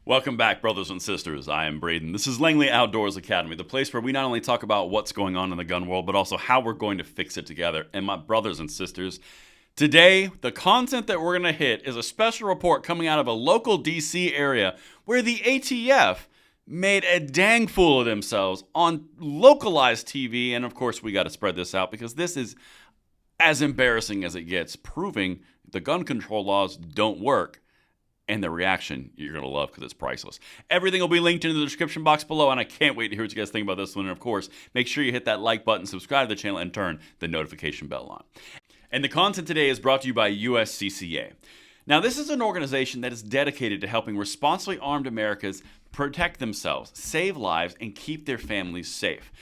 Welcome back, brothers and sisters. I am Braden. This is Langley Outdoors Academy, the place where we not only talk about what's going on in the gun world, but also how we're going to fix it together. And my brothers and sisters, today, the content that we're going to hit is a special report coming out of a local DC area where the ATF made a dang fool of themselves on localized TV. And of course, we got to spread this out because this is as embarrassing as it gets, proving the gun control laws don't work. And the reaction you're going to love because it's priceless. Everything will be linked in the description box below, and I can't wait to hear what you guys think about this one. And of course, make sure you hit that like button, subscribe to the channel, and turn the notification bell on. And the content today is brought to you by USCCA. Now, this is an organization that is dedicated to helping responsibly armed Americans protect themselves, save lives, and keep their families safe.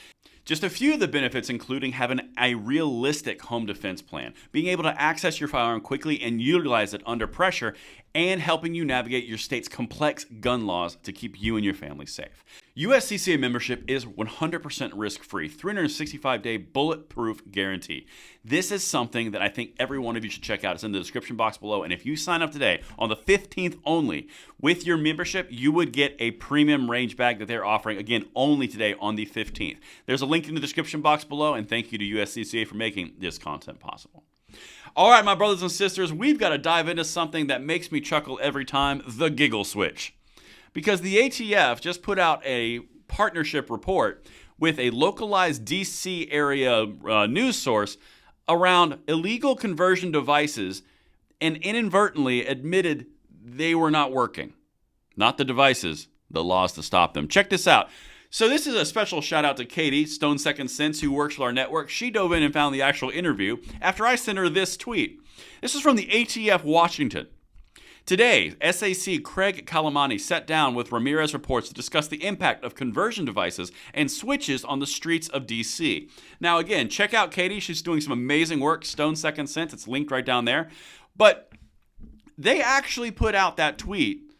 Just a few of the benefits including having a realistic home defense plan, being able to access your firearm quickly and utilize it under pressure, and helping you navigate your state's complex gun laws to keep you and your family safe. USCCA membership is 100% risk-free, 365-day bulletproof guarantee. This is something that I think every one of you should check out. It's in the description box below, and if you sign up today on the 15th only, with your membership, you would get a premium range bag that they're offering, again, only today on the 15th. There's a link in the description box below, and thank you to USCCA for making this content possible. All right, my brothers and sisters, we've got to dive into something that makes me chuckle every time, the giggle switch. Because the ATF just put out a partnership report with a localized DC area news source around illegal conversion devices and inadvertently admitted they were not working. Not the devices, the laws to stop them. Check this out. So this is a special shout out to Katie, Stone Second Sense, who works with our network. She dove in and found the actual interview after I sent her this tweet. This is from the ATF Washington. Today, SAC Craig Calamani sat down with Ramirez Reports to discuss the impact of conversion devices and switches on the streets of DC. Now again, check out Katie. She's doing some amazing work. Stone Second Sense. It's linked right down there. But they actually put out that tweet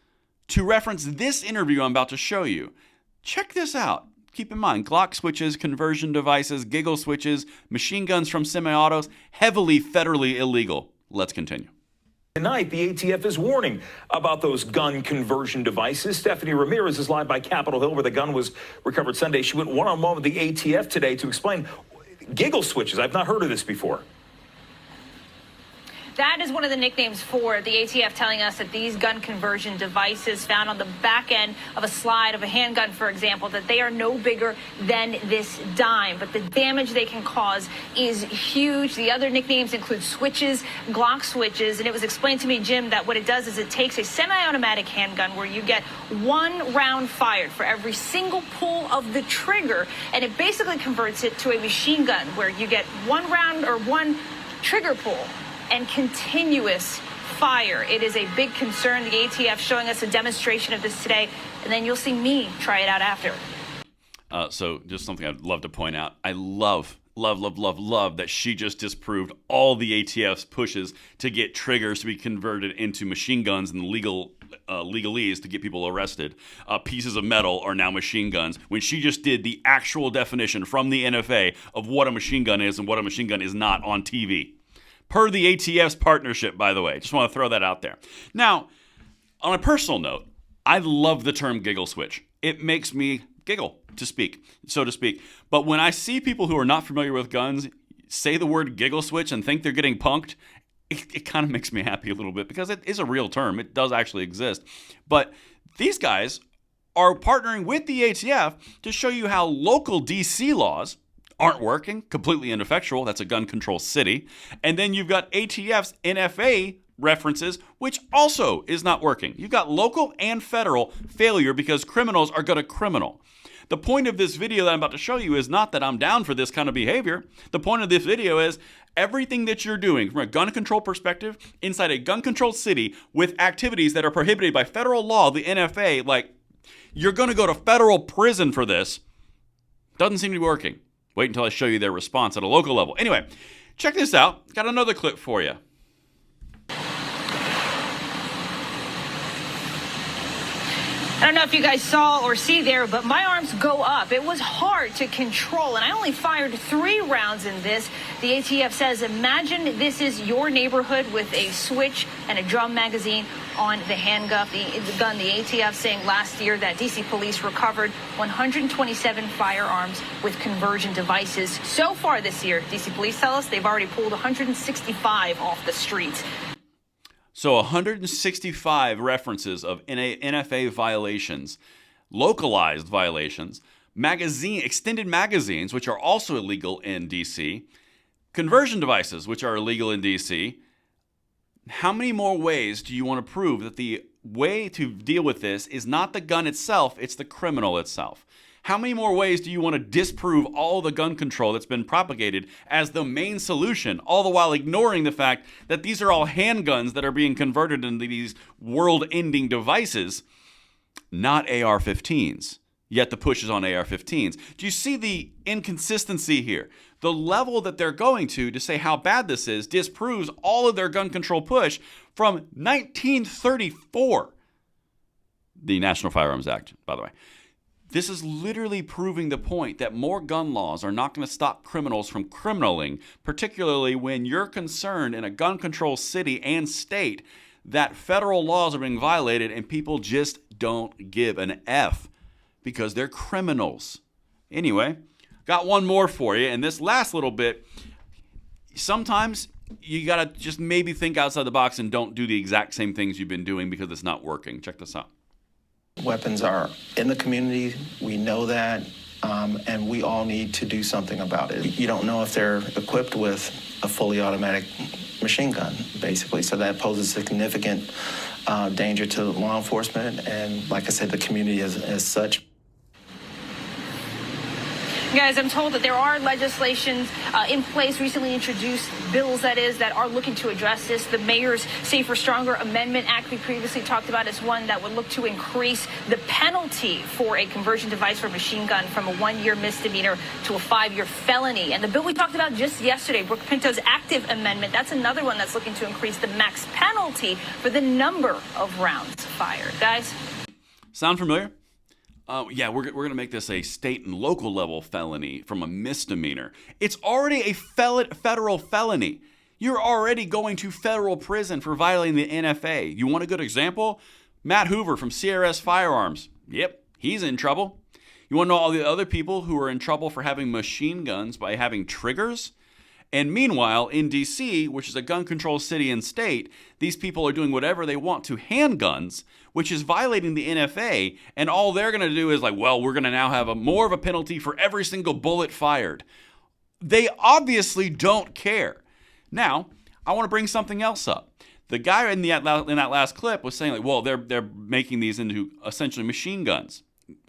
to reference this interview I'm about to show you. Check this out. Keep in mind, Glock switches, conversion devices, giggle switches, machine guns from semi-autos, heavily federally illegal. Let's continue. Tonight, the ATF is warning about those gun conversion devices. Stephanie Ramirez is live by Capitol Hill, where the gun was recovered Sunday. She went one-on-one with the ATF today to explain giggle switches. I've not heard of this before. That is one of the nicknames for the ATF, telling us that these gun conversion devices found on the back end of a slide of a handgun, for example, that they are no bigger than this dime. But the damage they can cause is huge. The other nicknames include switches, Glock switches. And it was explained to me, Jim, that what it does is it takes a semi-automatic handgun where you get one round fired for every single pull of the trigger. And it basically converts it to a machine gun where you get one round or one trigger pull and continuous fire. It is a big concern. The ATF showing us a demonstration of this today, and then you'll see me try it out after. So just something I'd love to point out. I love that she just disproved all the ATF's pushes to get triggers to be converted into machine guns and legalese to get people arrested. Pieces of metal are now machine guns, when she just did the actual definition from the NFA of what a machine gun is and what a machine gun is not on TV. Per the ATF's partnership, by the way. Just want to throw that out there. Now, on a personal note, I love the term giggle switch. It makes me giggle, so to speak. But when I see people who are not familiar with guns say the word giggle switch and think they're getting punked, it kind of makes me happy a little bit because it is a real term. It does actually exist. But these guys are partnering with the ATF to show you how local DC laws aren't working, completely ineffectual. That's a gun control city. And then you've got ATF's NFA references, which also is not working. You've got local and federal failure because criminals are going to criminal. The point of this video that I'm about to show you is not that I'm down for this kind of behavior. The point of this video is everything that you're doing from a gun control perspective inside a gun controlled city with activities that are prohibited by federal law, the NFA, like you're going to go to federal prison for this, doesn't seem to be working. Wait until I show you their response at a local level. Anyway, check this out. Got another clip for you. I don't know if you guys saw or see there, but my arms go up. It was hard to control, and I only fired 3 rounds in this. The ATF says, imagine this is your neighborhood with a switch and a drum magazine on the handgun. The ATF saying last year that D.C. police recovered 127 firearms with conversion devices. So far this year, D.C. police tell us they've already pulled 165 off the streets. So 165 references of NFA violations, localized violations, extended magazines, which are also illegal in D.C., conversion devices, which are illegal in D.C. How many more ways do you want to prove that the way to deal with this is not the gun itself, it's the criminal itself? How many more ways do you want to disprove all the gun control that's been propagated as the main solution, all the while ignoring the fact that these are all handguns that are being converted into these world-ending devices, not AR-15s? Yet the push is on AR-15s. Do you see the inconsistency here? The level that they're going to say how bad this is disproves all of their gun control push from 1934. The National Firearms Act, by the way. This is literally proving the point that more gun laws are not going to stop criminals from criminaling, particularly when you're concerned in a gun control city and state that federal laws are being violated and people just don't give an F because they're criminals. Anyway, got one more for you, and this last little bit, sometimes you got to just maybe think outside the box and don't do the exact same things you've been doing because it's not working. Check this out. Weapons are in the community, we know that, and we all need to do something about it. You don't know if they're equipped with a fully automatic machine gun, basically, so that poses significant danger to law enforcement and, like I said, the community as such. Guys, I'm told that there are legislations in place, recently introduced bills, that are looking to address this. The Mayor's Safer, Stronger Amendment Act we previously talked about is one that would look to increase the penalty for a conversion device for a machine gun from a 1-year misdemeanor to a 5-year felony. And the bill we talked about just yesterday, Brooke Pinto's active amendment, that's another one that's looking to increase the max penalty for the number of rounds fired. Guys? Sound familiar? Yeah, we're going to make this a state and local level felony from a misdemeanor. It's already a federal felony. You're already going to federal prison for violating the NFA. You want a good example? Matt Hoover from CRS Firearms. Yep, he's in trouble. You want to know all the other people who are in trouble for having machine guns by having triggers? And meanwhile, in D.C., which is a gun control city and state, these people are doing whatever they want to handguns, which is violating the NFA, and all they're going to do is we're going to now have more of a penalty for every single bullet fired. They obviously don't care. Now, I want to bring something else up. The guy in that last clip was saying, they're making these into essentially machine guns.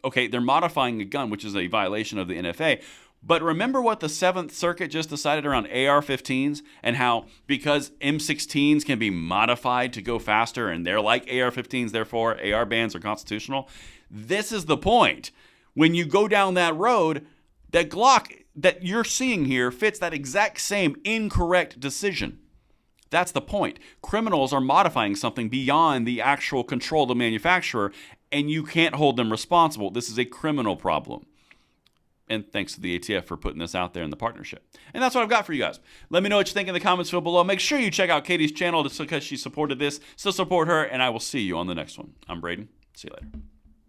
Okay, they're modifying a gun, which is a violation of the NFA. But remember what the 7th Circuit just decided around AR-15s and how because M16s can be modified to go faster and they're like AR-15s, therefore AR bans are constitutional? This is the point. When you go down that road, that Glock that you're seeing here fits that exact same incorrect decision. That's the point. Criminals are modifying something beyond the actual control of the manufacturer, and you can't hold them responsible. This is a criminal problem. And thanks to the ATF for putting this out there in the partnership. And that's what I've got for you guys. Let me know what you think in the comments field below. Make sure you check out Katie's channel just because she supported this. Still support her, and I will see you on the next one. I'm Braden. See you later.